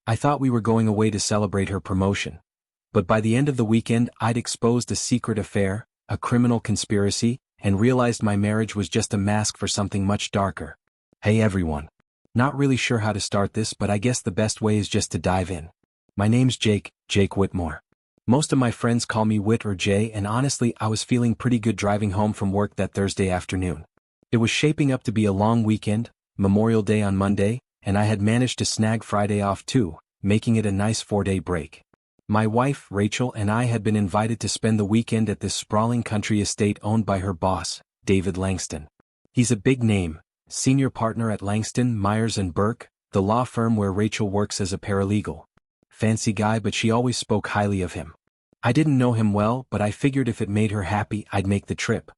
I thought we were going away to celebrate her promotion. But by the end of the weekend I'd exposed a secret affair, a criminal conspiracy, and realized my marriage was just a mask for something much darker. Hey everyone. Not really sure how to start this, but I guess the best way is just to dive in. My name's Jake Whitmore. Most of my friends call me Whit or Jay, and honestly I was feeling pretty good driving home from work that Thursday afternoon. It was shaping up to be a long weekend, Memorial Day on Monday, and I had managed to snag Friday off too, making it a nice 4-day break. My wife, Rachel, and I had been invited to spend the weekend at this sprawling country estate owned by her boss, David Langston. He's a big name, senior partner at Langston, Myers & Burke, the law firm where Rachel works as a paralegal. Fancy guy, but she always spoke highly of him. I didn't know him well, but I figured if it made her happy I'd make the trip.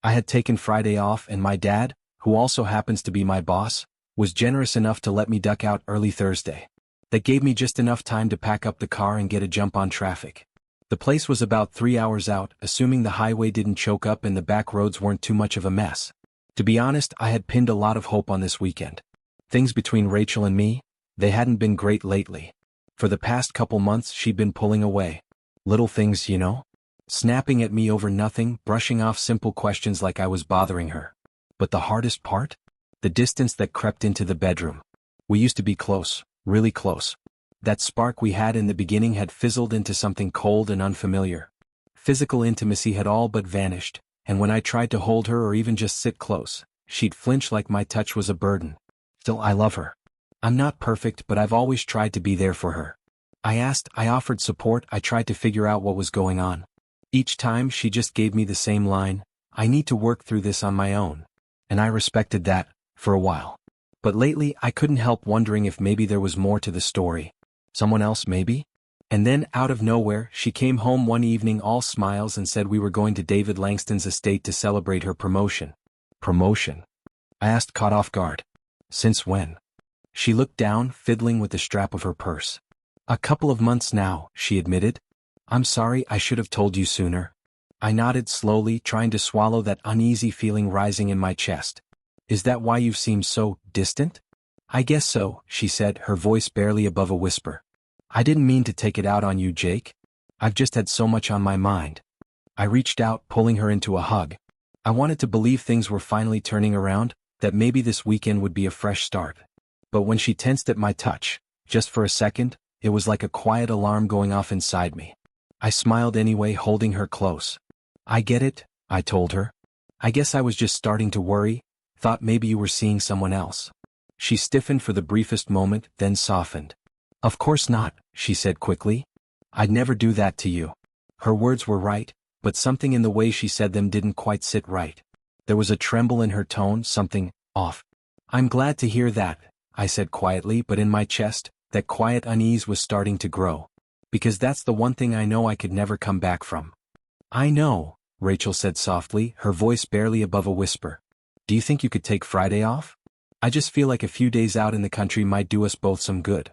I had taken Friday off, and my dad, who also happens to be my boss, was generous enough to let me duck out early Thursday. That gave me just enough time to pack up the car and get a jump on traffic. The place was about 3 hours out, assuming the highway didn't choke up and the back roads weren't too much of a mess. To be honest, I had pinned a lot of hope on this weekend. Things between Rachel and me, they hadn't been great lately. For the past couple months she'd been pulling away. Little things, you know? Snapping at me over nothing, brushing off simple questions like I was bothering her. But the hardest part? The distance that crept into the bedroom. We used to be close. Really close. That spark we had in the beginning had fizzled into something cold and unfamiliar. Physical intimacy had all but vanished, and when I tried to hold her or even just sit close, she'd flinch like my touch was a burden. Still, I love her. I'm not perfect, but I've always tried to be there for her. I offered support, I tried to figure out what was going on. Each time she just gave me the same line, I need to work through this on my own. And I respected that, for a while. But lately I couldn't help wondering if maybe there was more to the story. Someone else maybe? And then, out of nowhere, she came home one evening all smiles and said we were going to David Langston's estate to celebrate her promotion. Promotion? I asked, caught off guard. Since when? She looked down, fiddling with the strap of her purse. A couple of months now, she admitted. I'm sorry, I should have told you sooner. I nodded slowly, trying to swallow that uneasy feeling rising in my chest. Is that why you've seemed so distant? I guess so, she said, her voice barely above a whisper. I didn't mean to take it out on you, Jake. I've just had so much on my mind. I reached out, pulling her into a hug. I wanted to believe things were finally turning around, that maybe this weekend would be a fresh start. But when she tensed at my touch, just for a second, it was like a quiet alarm going off inside me. I smiled anyway, holding her close. I get it, I told her. I guess I was just starting to worry. Thought maybe you were seeing someone else. She stiffened for the briefest moment, then softened. Of course not, she said quickly. I'd never do that to you. Her words were right, but something in the way she said them didn't quite sit right. There was a tremble in her tone, something off. I'm glad to hear that, I said quietly, but in my chest, that quiet unease was starting to grow. Because that's the one thing I know I could never come back from. I know, Rachel said softly, her voice barely above a whisper. Do you think you could take Friday off? I just feel like a few days out in the country might do us both some good.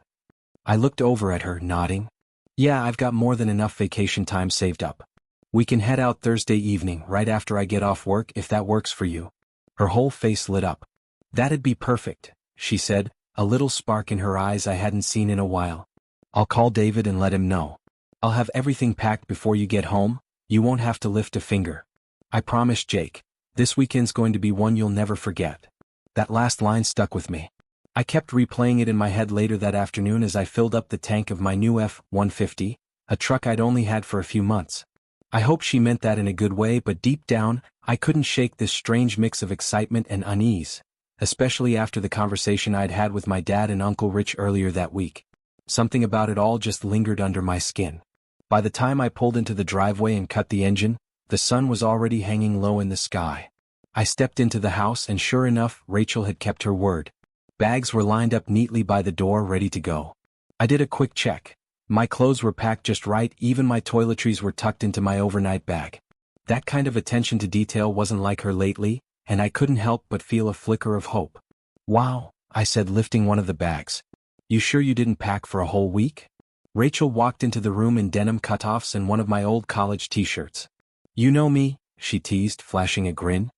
I looked over at her, nodding. Yeah, I've got more than enough vacation time saved up. We can head out Thursday evening, right after I get off work, if that works for you. Her whole face lit up. That'd be perfect, she said, a little spark in her eyes I hadn't seen in a while. I'll call David and let him know. I'll have everything packed before you get home, you won't have to lift a finger. I promise, Jake. This weekend's going to be one you'll never forget. That last line stuck with me. I kept replaying it in my head later that afternoon as I filled up the tank of my new F-150, a truck I'd only had for a few months. I hope she meant that in a good way, but deep down, I couldn't shake this strange mix of excitement and unease, especially after the conversation I'd had with my dad and Uncle Rich earlier that week. Something about it all just lingered under my skin. By the time I pulled into the driveway and cut the engine, the sun was already hanging low in the sky. I stepped into the house and sure enough, Rachel had kept her word. Bags were lined up neatly by the door, ready to go. I did a quick check. My clothes were packed just right, even my toiletries were tucked into my overnight bag. That kind of attention to detail wasn't like her lately, and I couldn't help but feel a flicker of hope. Wow, I said, lifting one of the bags. You sure you didn't pack for a whole week? Rachel walked into the room in denim cutoffs and one of my old college t-shirts. You know me, she teased, flashing a grin.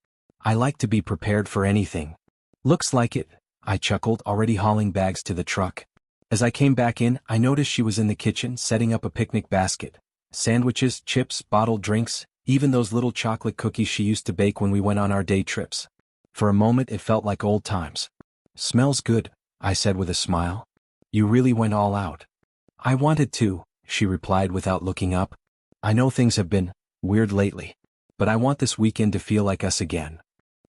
I like to be prepared for anything. Looks like it, I chuckled, already hauling bags to the truck. As I came back in, I noticed she was in the kitchen setting up a picnic basket. Sandwiches, chips, bottled drinks, even those little chocolate cookies she used to bake when we went on our day trips. For a moment it felt like old times. "Smells good," I said with a smile. "You really went all out." "I wanted to," she replied without looking up. "I know things have been weird lately, but I want this weekend to feel like us again."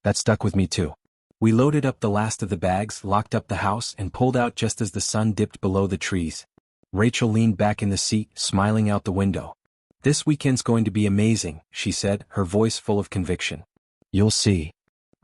That stuck with me too. We loaded up the last of the bags, locked up the house, and pulled out just as the sun dipped below the trees. Rachel leaned back in the seat, smiling out the window. "This weekend's going to be amazing," she said, her voice full of conviction. "You'll see."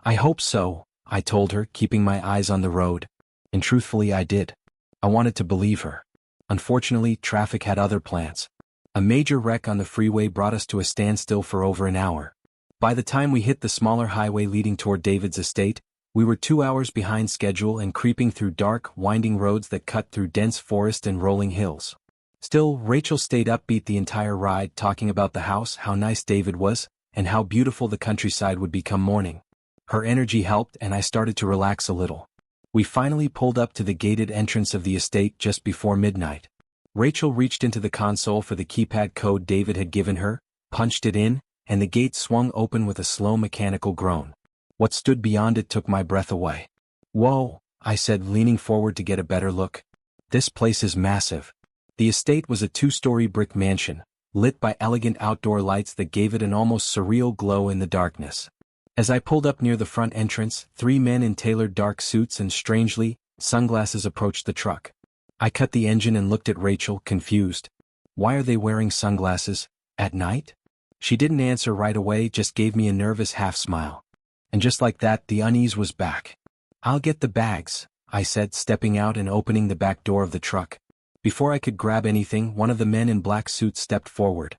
"I hope so," I told her, keeping my eyes on the road. And truthfully I did. I wanted to believe her. Unfortunately, traffic had other plans. A major wreck on the freeway brought us to a standstill for over an hour. By the time we hit the smaller highway leading toward David's estate, we were 2 hours behind schedule and creeping through dark, winding roads that cut through dense forest and rolling hills. Still, Rachel stayed upbeat the entire ride, talking about the house, how nice David was, and how beautiful the countryside would become morning. Her energy helped, and I started to relax a little. We finally pulled up to the gated entrance of the estate just before midnight. Rachel reached into the console for the keypad code David had given her, punched it in, and the gate swung open with a slow mechanical groan. What stood beyond it took my breath away. "Whoa," I said, leaning forward to get a better look. "This place is massive." The estate was a 2-story brick mansion, lit by elegant outdoor lights that gave it an almost surreal glow in the darkness. As I pulled up near the front entrance, 3 men in tailored dark suits and, strangely, sunglasses approached the truck. I cut the engine and looked at Rachel, confused. Why are they wearing sunglasses at night? She didn't answer right away, just gave me a nervous half-smile. And just like that, the unease was back. "I'll get the bags," I said, stepping out and opening the back door of the truck. Before I could grab anything, one of the men in black suits stepped forward.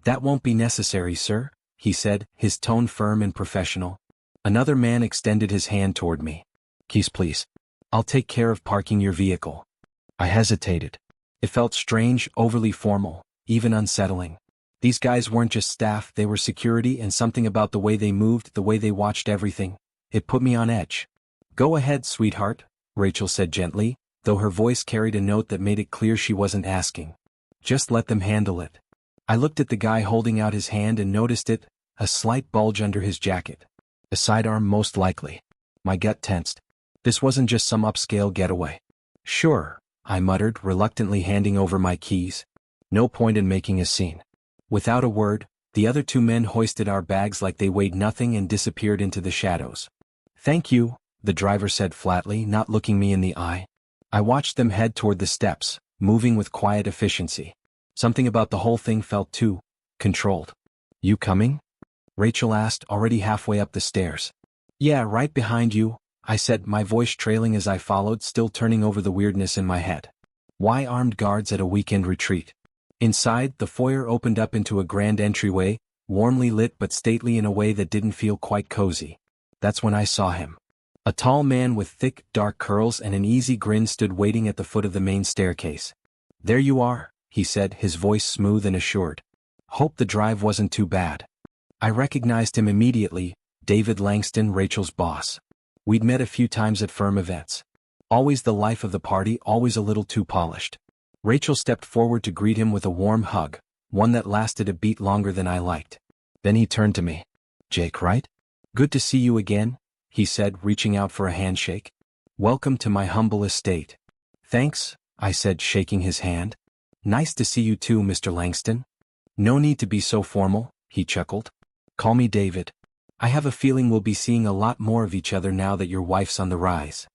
"That won't be necessary, sir," he said, his tone firm and professional. Another man extended his hand toward me. "Keys, please. I'll take care of parking your vehicle." I hesitated. It felt strange, overly formal, even unsettling. These guys weren't just staff, they were security, and something about the way they moved, the way they watched everything. It put me on edge. "Go ahead, sweetheart," Rachel said gently, though her voice carried a note that made it clear she wasn't asking. "Just let them handle it." I looked at the guy holding out his hand and noticed it, a slight bulge under his jacket. A sidearm, most likely. My gut tensed. This wasn't just some upscale getaway. "Sure," I muttered, reluctantly handing over my keys. No point in making a scene. Without a word, the other 2 men hoisted our bags like they weighed nothing and disappeared into the shadows. "Thank you," the driver said flatly, not looking me in the eye. I watched them head toward the steps, moving with quiet efficiency. Something about the whole thing felt too controlled. "You coming?" Rachel asked, already halfway up the stairs. "Yeah, right behind you," I said, my voice trailing as I followed, still turning over the weirdness in my head. Why armed guards at a weekend retreat? Inside, the foyer opened up into a grand entryway, warmly lit but stately in a way that didn't feel quite cozy. That's when I saw him. A tall man with thick, dark curls and an easy grin stood waiting at the foot of the main staircase. "There you are," he said, his voice smooth and assured. "Hope the drive wasn't too bad." I recognized him immediately, David Langston, Rachel's boss. We'd met a few times at firm events. Always the life of the party, always a little too polished. Rachel stepped forward to greet him with a warm hug, one that lasted a beat longer than I liked. Then he turned to me. "Jake, right? Good to see you again," he said, reaching out for a handshake. "Welcome to my humble estate." "Thanks," I said, shaking his hand. "Nice to see you too, Mr. Langston." "No need to be so formal," he chuckled. "Call me David. I have a feeling we'll be seeing a lot more of each other now that your wife's on the rise."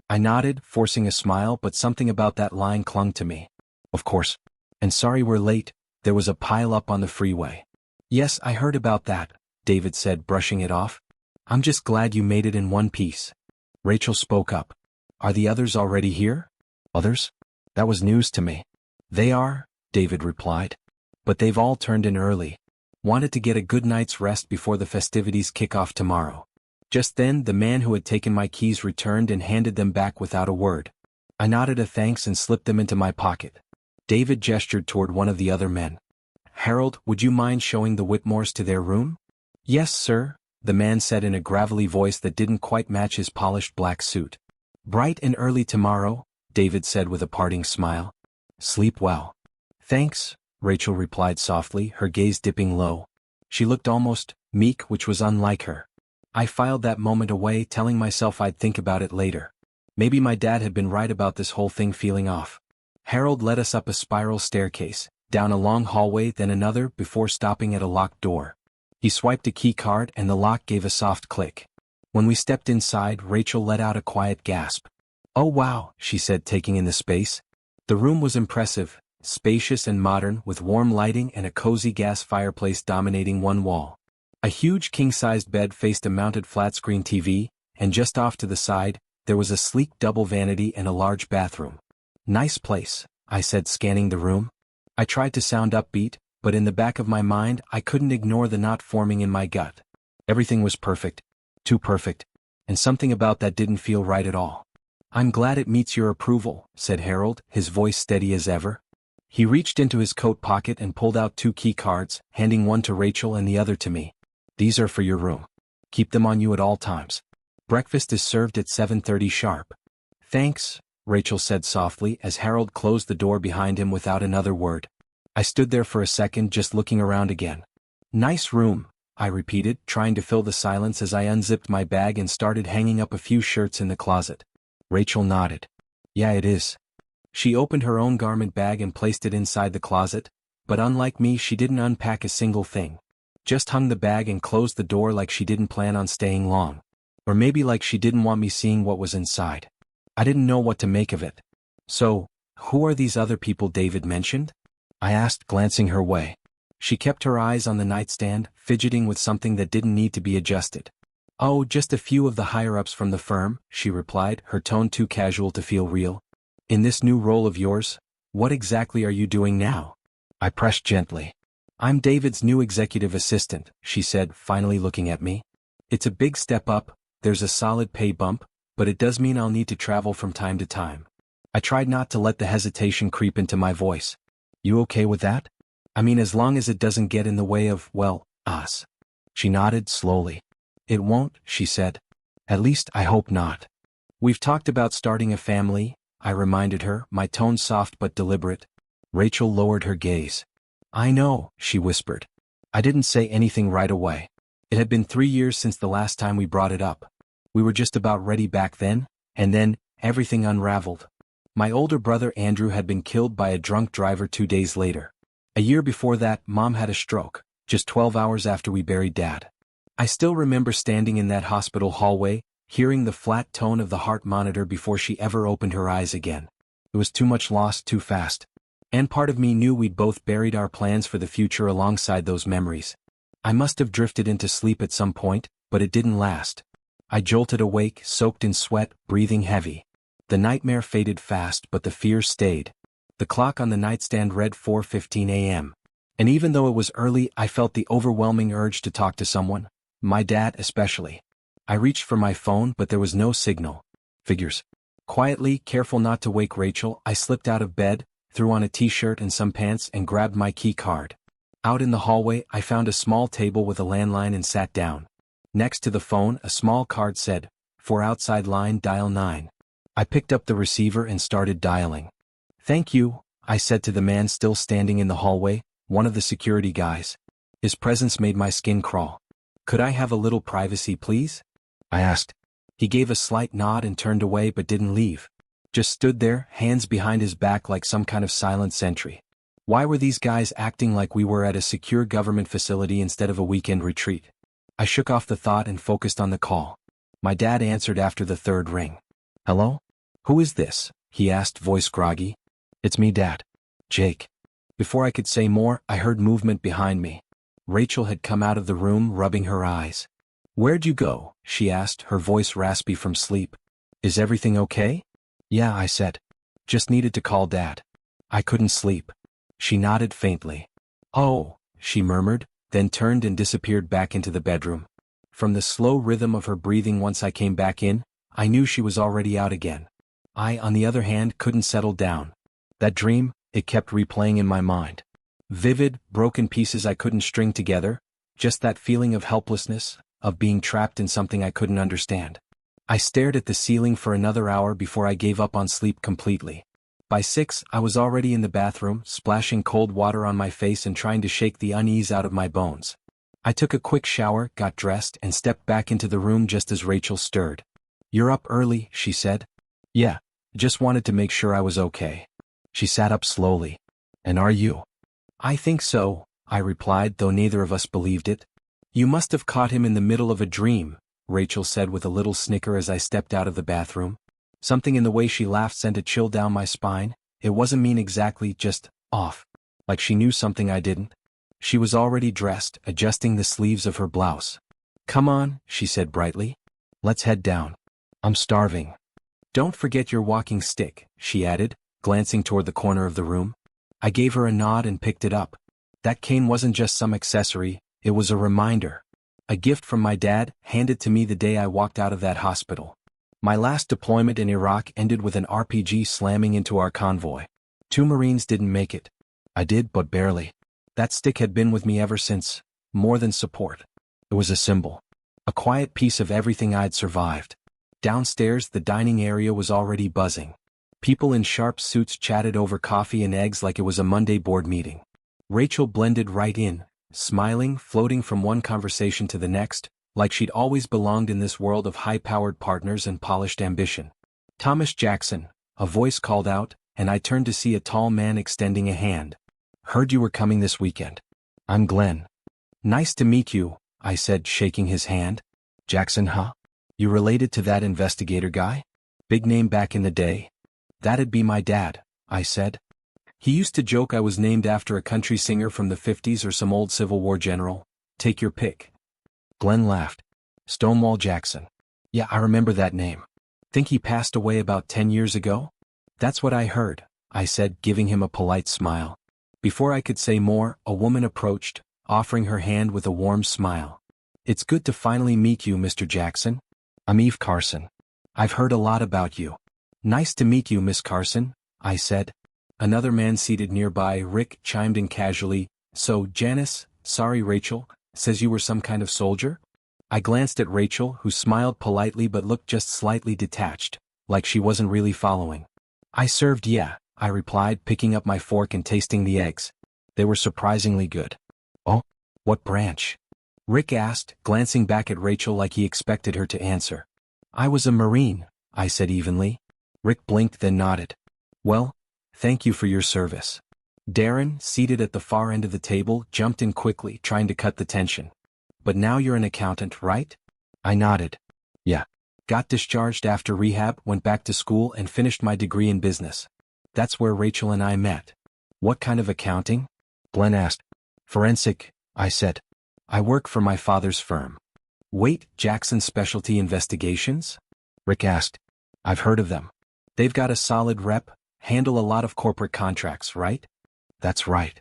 I nodded, forcing a smile, but something about that line clung to me. "Of course. And sorry we're late, there was a pile-up on the freeway." "Yes, I heard about that," David said, brushing it off. "I'm just glad you made it in one piece." Rachel spoke up. "Are the others already here?" "Others?" That was news to me. "They are," David replied. "But they've all turned in early. Wanted to get a good night's rest before the festivities kick off tomorrow." Just then, the man who had taken my keys returned and handed them back without a word. I nodded a thanks and slipped them into my pocket. David gestured toward one of the other men. "Harold, would you mind showing the Whitmores to their room?" "Yes, sir," the man said in a gravelly voice that didn't quite match his polished black suit. "Bright and early tomorrow, David said with a parting smile. Sleep well. Thanks, Rachel replied softly, her gaze dipping low. She looked almost meek, which was unlike her. I filed that moment away, telling myself I'd think about it later. Maybe my dad had been right about this whole thing feeling off. Harold led us up a spiral staircase, down a long hallway, then another, before stopping at a locked door. He swiped a key card and the lock gave a soft click. When we stepped inside, Rachel let out a quiet gasp. Oh wow, she said, taking in the space. The room was impressive, spacious and modern, with warm lighting and a cozy gas fireplace dominating one wall. A huge king-sized bed faced a mounted flat-screen TV, and just off to the side, there was a sleek double vanity and a large bathroom. Nice place, I said, scanning the room. I tried to sound upbeat, but in the back of my mind I couldn't ignore the knot forming in my gut. Everything was perfect. Too perfect. And something about that didn't feel right at all. I'm glad it meets your approval, said Harold, his voice steady as ever. He reached into his coat pocket and pulled out 2 key cards, handing one to Rachel and the other to me. These are for your room. Keep them on you at all times. Breakfast is served at 7:30 sharp. Thanks, Rachel said softly as Harold closed the door behind him without another word. I stood there for a second, just looking around again. Nice room, I repeated, trying to fill the silence as I unzipped my bag and started hanging up a few shirts in the closet. Rachel nodded. Yeah, it is. She opened her own garment bag and placed it inside the closet, but unlike me, she didn't unpack a single thing. Just hung the bag and closed the door like she didn't plan on staying long. Or maybe like she didn't want me seeing what was inside. I didn't know what to make of it. So, who are these other people David mentioned? I asked, glancing her way. She kept her eyes on the nightstand, fidgeting with something that didn't need to be adjusted. Oh, just a few of the higher-ups from the firm, she replied, her tone too casual to feel real. In this new role of yours, what exactly are you doing now? I pressed gently. I'm David's new executive assistant, she said, finally looking at me. It's a big step up, there's a solid pay bump, but it does mean I'll need to travel from time to time. I tried not to let the hesitation creep into my voice. You okay with that? I mean, as long as it doesn't get in the way of, well, us. She nodded slowly. It won't, she said. At least I hope not. We've talked about starting a family, I reminded her, my tone soft but deliberate. Rachel lowered her gaze. I know, she whispered. I didn't say anything right away. It had been 3 years since the last time we brought it up. We were just about ready back then, and then, everything unraveled. My older brother Andrew had been killed by a drunk driver 2 days later. A year before that, Mom had a stroke, just 12 hours after we buried Dad. I still remember standing in that hospital hallway, hearing the flat tone of the heart monitor before she ever opened her eyes again. It was too much loss too fast. And part of me knew we'd both buried our plans for the future alongside those memories. I must have drifted into sleep at some point, but it didn't last. I jolted awake, soaked in sweat, breathing heavy. The nightmare faded fast, but the fear stayed. The clock on the nightstand read 4:15 a.m. And even though it was early, I felt the overwhelming urge to talk to someone, my dad especially. I reached for my phone, but there was no signal. Figures. Quietly, careful not to wake Rachel, I slipped out of bed, threw on a t-shirt and some pants and grabbed my key card. Out in the hallway, I found a small table with a landline and sat down. Next to the phone, a small card said, "For outside line, dial 9. I picked up the receiver and started dialing. Thank you, I said to the man still standing in the hallway, one of the security guys. His presence made my skin crawl. Could I have a little privacy, please? I asked. He gave a slight nod and turned away but didn't leave. Just stood there, hands behind his back like some kind of silent sentry. Why were these guys acting like we were at a secure government facility instead of a weekend retreat? I shook off the thought and focused on the call. My dad answered after the third ring. Hello? Who is this? He asked, voice groggy. It's me, Dad. Jake. Before I could say more, I heard movement behind me. Rachel had come out of the room, rubbing her eyes. Where'd you go? She asked, her voice raspy from sleep. Is everything okay? Yeah, I said. Just needed to call Dad. I couldn't sleep. She nodded faintly. Oh, she murmured, then turned and disappeared back into the bedroom. From the slow rhythm of her breathing once I came back in, I knew she was already out again. I, on the other hand, couldn't settle down. That dream, it kept replaying in my mind. Vivid, broken pieces I couldn't string together, just that feeling of helplessness, of being trapped in something I couldn't understand. I stared at the ceiling for another hour before I gave up on sleep completely. By 6, I was already in the bathroom, splashing cold water on my face and trying to shake the unease out of my bones. I took a quick shower, got dressed, and stepped back into the room just as Rachel stirred. "You're up early," she said. "Yeah, just wanted to make sure I was okay." She sat up slowly. "And are you?" "I think so," I replied, though neither of us believed it. "You must have caught him in the middle of a dream," Rachel said with a little snicker as I stepped out of the bathroom. Something in the way she laughed sent a chill down my spine. It wasn't mean exactly, just off. Like she knew something I didn't. She was already dressed, adjusting the sleeves of her blouse. "Come on," she said brightly. "Let's head down. I'm starving." "Don't forget your walking stick," she added, glancing toward the corner of the room. I gave her a nod and picked it up. That cane wasn't just some accessory, it was a reminder. A gift from my dad, handed to me the day I walked out of that hospital. My last deployment in Iraq ended with an RPG slamming into our convoy. 2 Marines didn't make it. I did, but barely. That stick had been with me ever since, more than support. It was a symbol. A quiet piece of everything I'd survived. Downstairs, the dining area was already buzzing. People in sharp suits chatted over coffee and eggs like it was a Monday board meeting. Rachel blended right in, smiling, floating from one conversation to the next, like she'd always belonged in this world of high-powered partners and polished ambition. "Thomas Jackson," a voice called out, and I turned to see a tall man extending a hand. "Heard you were coming this weekend." "I'm Glenn." "Nice to meet you," I said, shaking his hand. "Jackson, huh? You related to that investigator guy? Big name back in the day?" "That'd be my dad," I said. "He used to joke I was named after a country singer from the 50s or some old Civil War general. Take your pick." Glenn laughed. "Stonewall Jackson. Yeah, I remember that name. Think he passed away about 10 years ago?" "That's what I heard," I said, giving him a polite smile. Before I could say more, a woman approached, offering her hand with a warm smile. "It's good to finally meet you, Mr. Jackson. I'm Eve Carson. I've heard a lot about you." "Nice to meet you, Miss Carson," I said. Another man seated nearby, Rick, chimed in casually, "So, Janice, sorry Rachel, says you were some kind of soldier?" I glanced at Rachel, who smiled politely but looked just slightly detached, like she wasn't really following. "I served, yeah," I replied, picking up my fork and tasting the eggs. They were surprisingly good. "Oh? What branch?" Rick asked, glancing back at Rachel like he expected her to answer. "I was a Marine," I said evenly. Rick blinked then nodded. "Well, thank you for your service." Darren, seated at the far end of the table, jumped in quickly, trying to cut the tension. "But now you're an accountant, right?" I nodded. "Yeah. Got discharged after rehab, went back to school and finished my degree in business. That's where Rachel and I met." "What kind of accounting?" Glenn asked. "Forensic," I said. "I work for my father's firm." "Wait, Jackson Specialty Investigations?" Rick asked. "I've heard of them. They've got a solid rep, handle a lot of corporate contracts, right?" "That's right."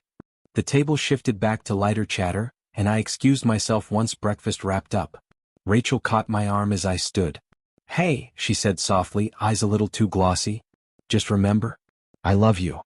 The table shifted back to lighter chatter, and I excused myself once breakfast wrapped up. Rachel caught my arm as I stood. "Hey," she said softly, eyes a little too glossy. "Just remember, I love you."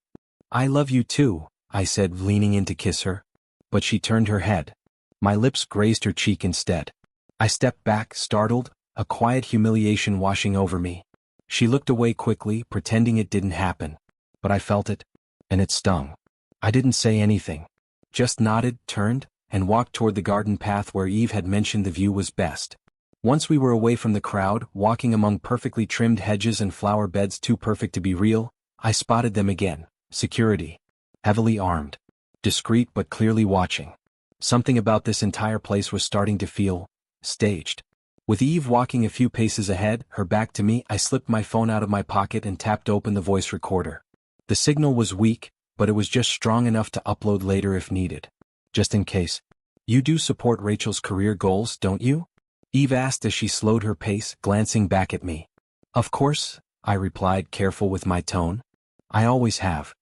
"I love you too," I said, leaning in to kiss her. But she turned her head. My lips grazed her cheek instead. I stepped back, startled, a quiet humiliation washing over me. She looked away quickly, pretending it didn't happen. But I felt it, and it stung. I didn't say anything. Just nodded, turned, and walked toward the garden path where Eve had mentioned the view was best. Once we were away from the crowd, walking among perfectly trimmed hedges and flower beds too perfect to be real, I spotted them again. Security. Heavily armed. Discreet but clearly watching. Something about this entire place was starting to feel staged. With Eve walking a few paces ahead, her back to me, I slipped my phone out of my pocket and tapped open the voice recorder. The signal was weak, but it was just strong enough to upload later if needed. Just in case. "You do support Rachel's career goals, don't you?" Eve asked as she slowed her pace, glancing back at me. "Of course," I replied, careful with my tone. "I always have."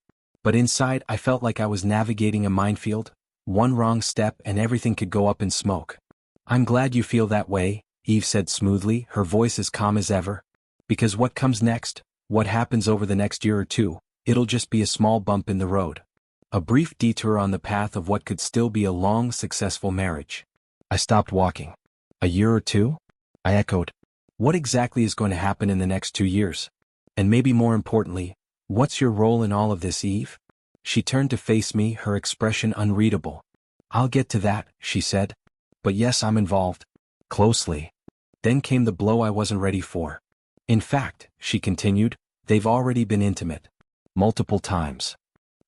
But inside I felt like I was navigating a minefield. One wrong step and everything could go up in smoke. "I'm glad you feel that way," Eve said smoothly, her voice as calm as ever. "Because what comes next, what happens over the next year or two, it'll just be a small bump in the road. A brief detour on the path of what could still be a long, successful marriage." I stopped walking. "A year or two?" I echoed. What exactly is going to happen in the next 2 years? And maybe more importantly, what's your role in all of this, Eve? She turned to face me, her expression unreadable. I'll get to that, she said. But yes, I'm involved. Closely. Then came the blow I wasn't ready for. In fact, she continued, they've already been intimate. Multiple times.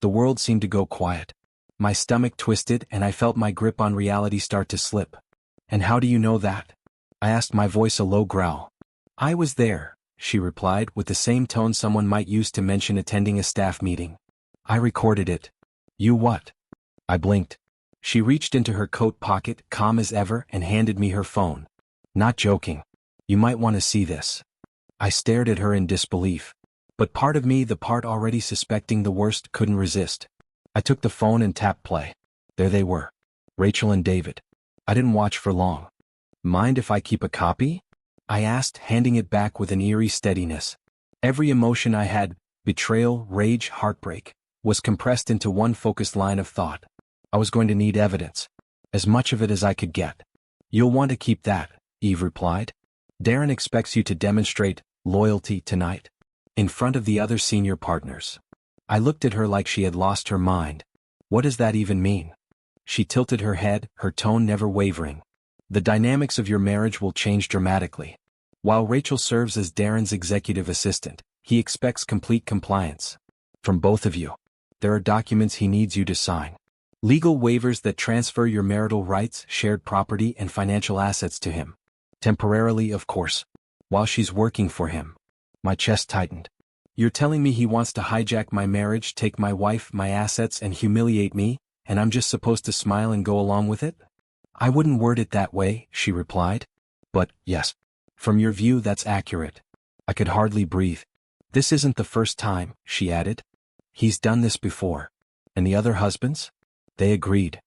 The world seemed to go quiet. My stomach twisted and I felt my grip on reality start to slip. And how do you know that? I asked, my voice a low growl. I was there, she replied with the same tone someone might use to mention attending a staff meeting. I recorded it. You what? I blinked. She reached into her coat pocket, calm as ever, and handed me her phone. Not joking. You might want to see this. I stared at her in disbelief. But part of me, the part already suspecting the worst, couldn't resist. I took the phone and tapped play. There they were. Rachel and David. I didn't watch for long. Mind if I keep a copy? I asked, handing it back with an eerie steadiness. Every emotion I had, betrayal, rage, heartbreak, was compressed into one focused line of thought. I was going to need evidence. As much of it as I could get. You'll want to keep that, Eve replied. Darren expects you to demonstrate loyalty tonight. In front of the other senior partners. I looked at her like she had lost her mind. What does that even mean? She tilted her head, her tone never wavering. The dynamics of your marriage will change dramatically. While Rachel serves as Darren's executive assistant, he expects complete compliance. From both of you. There are documents he needs you to sign. Legal waivers that transfer your marital rights, shared property, and financial assets to him. Temporarily, of course. While she's working for him. My chest tightened. You're telling me he wants to hijack my marriage, take my wife, my assets, and humiliate me, and I'm just supposed to smile and go along with it? I wouldn't word it that way, she replied. But, yes. From your view, that's accurate. I could hardly breathe. This isn't the first time, she added. He's done this before. And the other husbands? They agreed.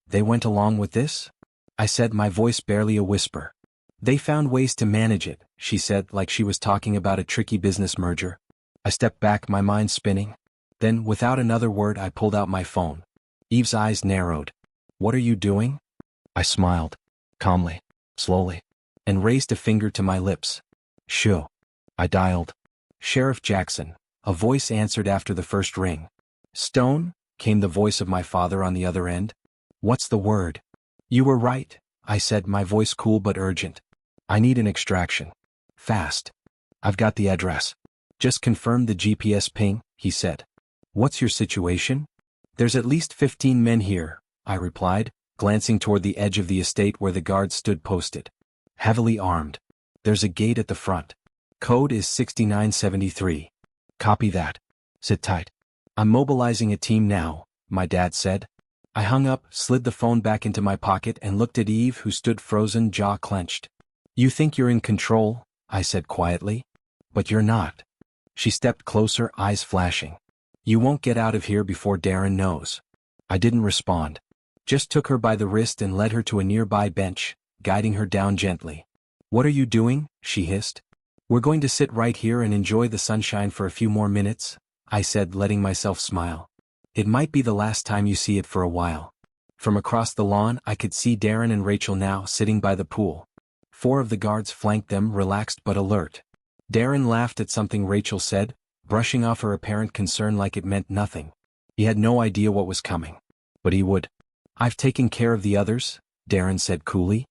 They went along with this? I said, my voice barely a whisper. They found ways to manage it, she said, like she was talking about a tricky business merger. I stepped back, my mind spinning. Then, without another word, I pulled out my phone. Eve's eyes narrowed. What are you doing? I smiled. Calmly. Slowly. And raised a finger to my lips. Shoo. I dialed. Sheriff Jackson. A voice answered after the first ring. Stone? Came the voice of my father on the other end. What's the word? You were right, I said, my voice cool but urgent. I need an extraction. Fast. I've got the address. Just confirm the GPS ping, he said. What's your situation? There's at least 15 men here, I replied, glancing toward the edge of the estate where the guards stood posted. Heavily armed. There's a gate at the front. Code is 6973. Copy that. Sit tight. I'm mobilizing a team now, my dad said. I hung up, slid the phone back into my pocket and looked at Eve, who stood frozen, jaw clenched. You think you're in control, I said quietly. But you're not. She stepped closer, eyes flashing. You won't get out of here before Darren knows. I didn't respond. Just took her by the wrist and led her to a nearby bench, guiding her down gently. What are you doing? She hissed. We're going to sit right here and enjoy the sunshine for a few more minutes, I said, letting myself smile. It might be the last time you see it for a while. From across the lawn, I could see Darren and Rachel now sitting by the pool. 4 of the guards flanked them, relaxed but alert. Darren laughed at something Rachel said, brushing off her apparent concern like it meant nothing. He had no idea what was coming. But he would. I've taken care of the others, Darren said coolly.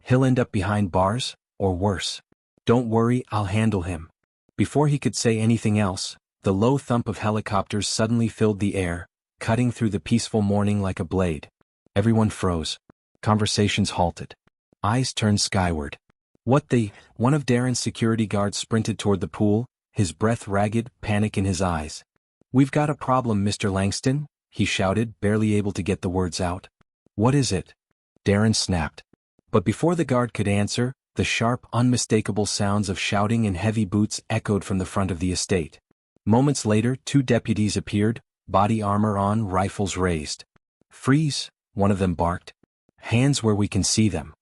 He'll end up behind bars, or worse. Don't worry, I'll handle him. Before he could say anything else, the low thump of helicopters suddenly filled the air, cutting through the peaceful morning like a blade. Everyone froze. Conversations halted. Eyes turned skyward. One of Darren's security guards sprinted toward the pool, his breath ragged, panic in his eyes. We've got a problem, Mr. Langston, he shouted, barely able to get the words out. What is it? Darren snapped. But before the guard could answer, the sharp, unmistakable sounds of shouting and heavy boots echoed from the front of the estate. Moments later, 2 deputies appeared, body armor on, rifles raised. Freeze, one of them barked. Hands where we can see them.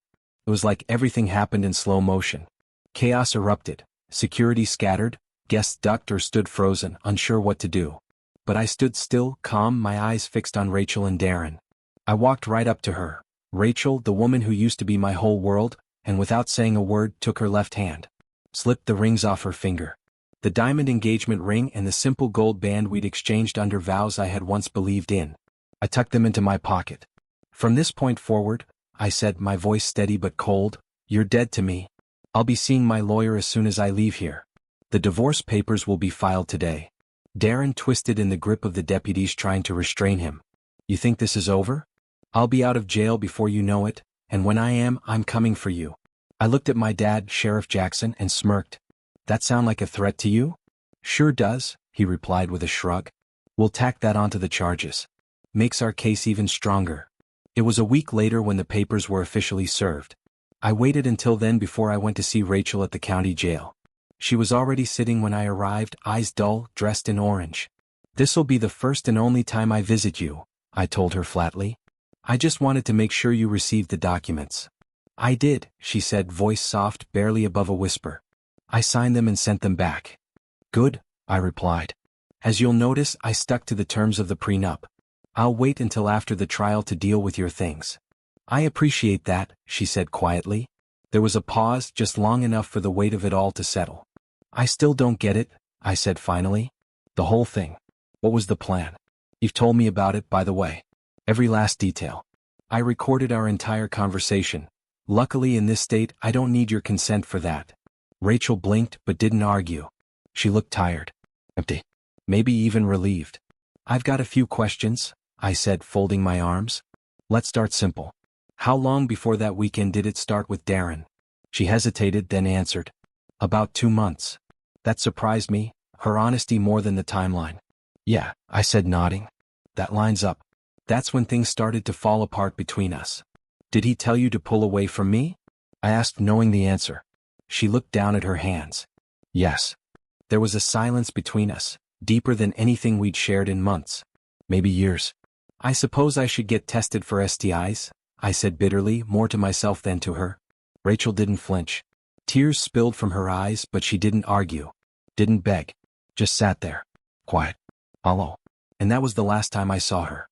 It was like everything happened in slow motion. Chaos erupted, security scattered, guests ducked or stood frozen, unsure what to do. But I stood still, calm, my eyes fixed on Rachel and Darren. I walked right up to her. Rachel, the woman who used to be my whole world, and without saying a word took her left hand. slipped the rings off her finger. The diamond engagement ring and the simple gold band we'd exchanged under vows I had once believed in. I tucked them into my pocket. From this point forward, I said, my voice steady but cold, you're dead to me. I'll be seeing my lawyer as soon as I leave here. The divorce papers will be filed today. Darren twisted in the grip of the deputies trying to restrain him. You think this is over? I'll be out of jail before you know it, and when I am, I'm coming for you. I looked at my dad, Sheriff Jackson, and smirked. That sound like a threat to you? Sure does, he replied with a shrug. We'll tack that onto the charges. Makes our case even stronger. It was a week later when the papers were officially served. I waited until then before I went to see Rachel at the county jail. She was already sitting when I arrived, eyes dull, dressed in orange. This'll be the first and only time I visit you, I told her flatly. I just wanted to make sure you received the documents. I did, she said, voice soft, barely above a whisper. I signed them and sent them back. Good, I replied. As you'll notice, I stuck to the terms of the prenup. I'll wait until after the trial to deal with your things. I appreciate that, she said quietly. There was a pause, just long enough for the weight of it all to settle. I still don't get it, I said finally. The whole thing. What was the plan? You've told me about it, by the way. Every last detail. I recorded our entire conversation. Luckily in this state, I don't need your consent for that. Rachel blinked but didn't argue. She looked tired. Empty. Maybe even relieved. I've got a few questions, I said, folding my arms. Let's start simple. How long before that weekend did it start with Darren? She hesitated, then answered. About 2 months. That surprised me, her honesty more than the timeline. Yeah, I said, nodding. That lines up. That's when things started to fall apart between us. Did he tell you to pull away from me? I asked, knowing the answer. She looked down at her hands. Yes. There was a silence between us, deeper than anything we'd shared in months. Maybe years. I suppose I should get tested for STIs, I said bitterly, more to myself than to her. Rachel didn't flinch. Tears spilled from her eyes, but she didn't argue. Didn't beg. Just sat there. Quiet. Hollow. And that was the last time I saw her.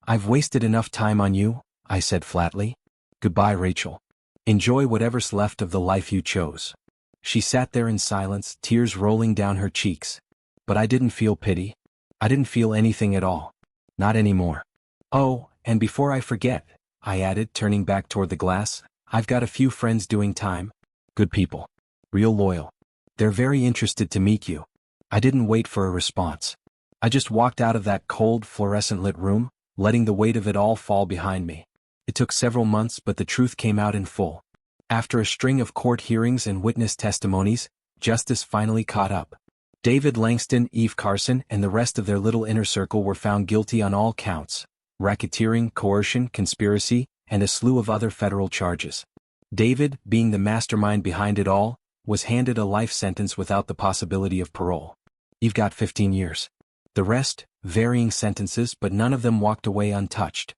I've wasted enough time on you, I said flatly. Goodbye, Rachel. Enjoy whatever's left of the life you chose. She sat there in silence, tears rolling down her cheeks. But I didn't feel pity. I didn't feel anything at all. Not anymore. Oh, and before I forget, I added, turning back toward the glass, I've got a few friends doing time. Good people. Real loyal. They're very interested to meet you. I didn't wait for a response. I just walked out of that cold, fluorescent-lit room, letting the weight of it all fall behind me. It took several months, but the truth came out in full. After a string of court hearings and witness testimonies, justice finally caught up. David Langston, Eve Carson, and the rest of their little inner circle were found guilty on all counts: racketeering, coercion, conspiracy, and a slew of other federal charges. David, being the mastermind behind it all, was handed a life sentence without the possibility of parole. Eve got 15 years. The rest, varying sentences, but none of them walked away untouched.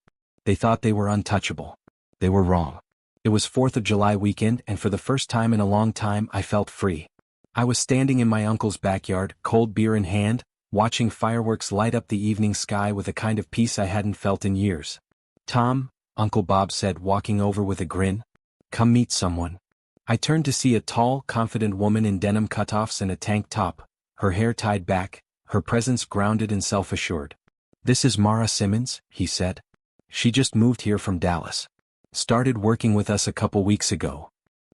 They thought they were untouchable. They were wrong. It was 4th of July weekend, and for the first time in a long time I felt free. I was standing in my uncle's backyard, cold beer in hand, watching fireworks light up the evening sky with a kind of peace I hadn't felt in years. Tom, Uncle Bob said, walking over with a grin. Come meet someone. I turned to see a tall, confident woman in denim cutoffs and a tank top, her hair tied back, her presence grounded and self-assured. This is Mara Simmons, he said. She just moved here from Dallas. Started working with us a couple weeks ago.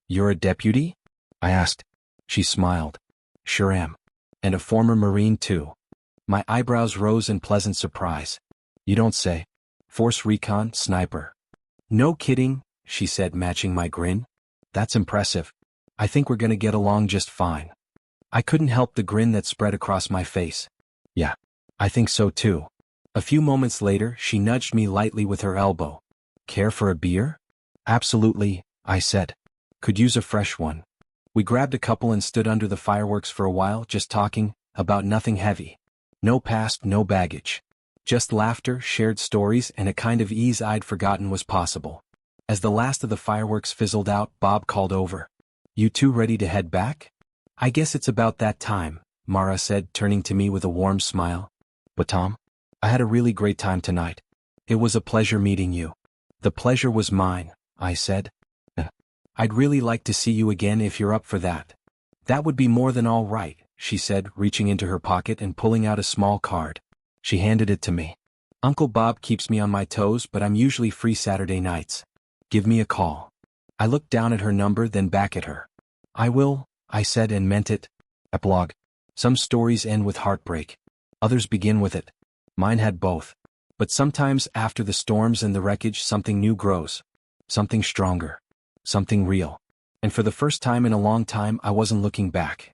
You're a deputy? I asked. She smiled. Sure am. And a former Marine too. My eyebrows rose in pleasant surprise. You don't say. Force recon, sniper. No kidding, she said, matching my grin. That's impressive. I think we're gonna get along just fine. I couldn't help the grin that spread across my face. Yeah, I think so too. A few moments later, she nudged me lightly with her elbow. Care for a beer? Absolutely, I said. Could use a fresh one. We grabbed a couple and stood under the fireworks for a while, just talking, about nothing heavy. No past, no baggage. Just laughter, shared stories, and a kind of ease I'd forgotten was possible. As the last of the fireworks fizzled out, Bob called over. You two ready to head back? I guess it's about that time, Mara said, turning to me with a warm smile. But Tom? I had a really great time tonight. It was a pleasure meeting you. The pleasure was mine, I said. I'd really like to see you again if you're up for that. That would be more than all right, she said, reaching into her pocket and pulling out a small card. She handed it to me. Uncle Bob keeps me on my toes, but I'm usually free Saturday nights. Give me a call. I looked down at her number, then back at her. I will, I said and meant it. Epilogue. Some stories end with heartbreak. Others begin with it. Mine had both. But sometimes after the storms and the wreckage, something new grows. Something stronger. Something real. And for the first time in a long time, I wasn't looking back.